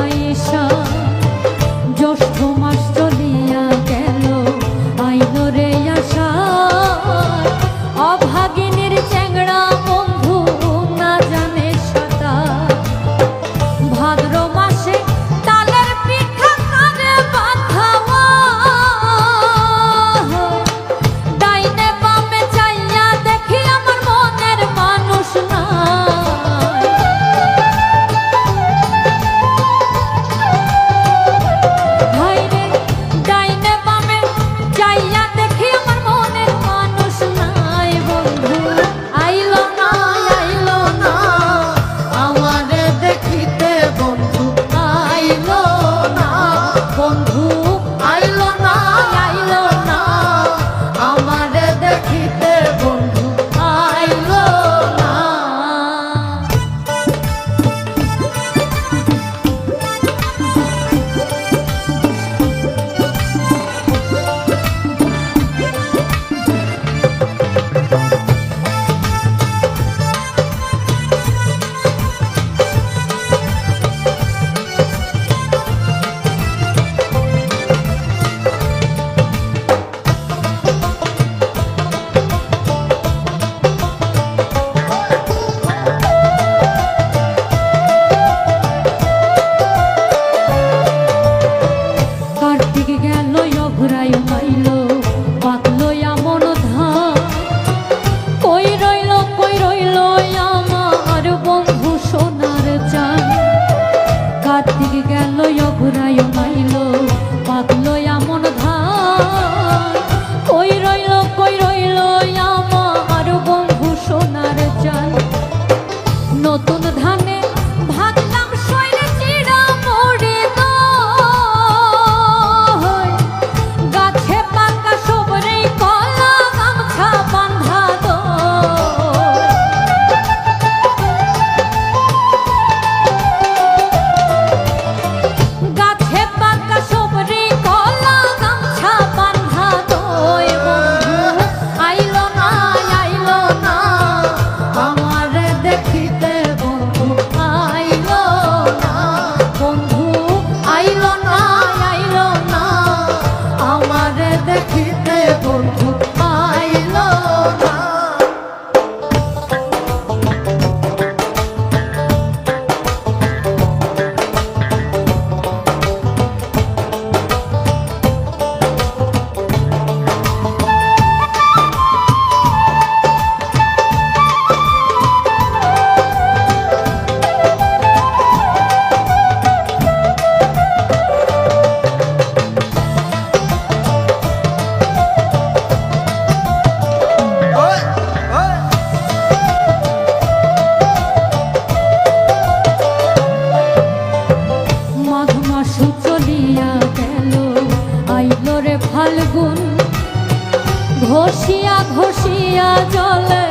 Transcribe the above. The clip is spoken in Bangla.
আইসা জ্যৈষ্ঠ মাস চলিয়া গেল আইল রে আশা অভাগিনীর চ্যাংড়া বন্ধু না জানে সাঁতার ভাদ্র মাসে তালের পিঠা কারে বাঁধাওয়া ডাইনে বামে চাইয়া দেখি আমার মনের মানুষ নাই হায়রে ডাইনে বামে চাইয়া দেখি আমার মনের মানুষ নাই বন্ধু আইলো না আমারে দেখিতে বন্ধু আইলো না, বন্ধু আইলো না, আইলো না আমারে দেখিতে বন্ধু আইলো না। কার্তিক গেল অঘরায় মাইল পাতলো এমন ধান কই রইল আমার বন্ধু সোনার চান কার্তিক গেল অঘরায় মাইল পাতলো এমন ধান কই রইল আমার বন্ধু সোনার চান নতুন ধানে ভাগলাম সইরে চিড়া মরে গাছে পাকা সবরে কলা গামছা বাঁধা গাছে পাকা সবরে কলা গামছা বাঁধা বন্ধু আইলো না আমারে দেখিতে বন্ধু আইলো না, বন্ধু আইলো না, আইলো না আমারে দেখিতে বন্ধু আইলো না। মাঘ মাস চলিয়া গেল আইল রে ফাল্গুন ঘষিয়া জলে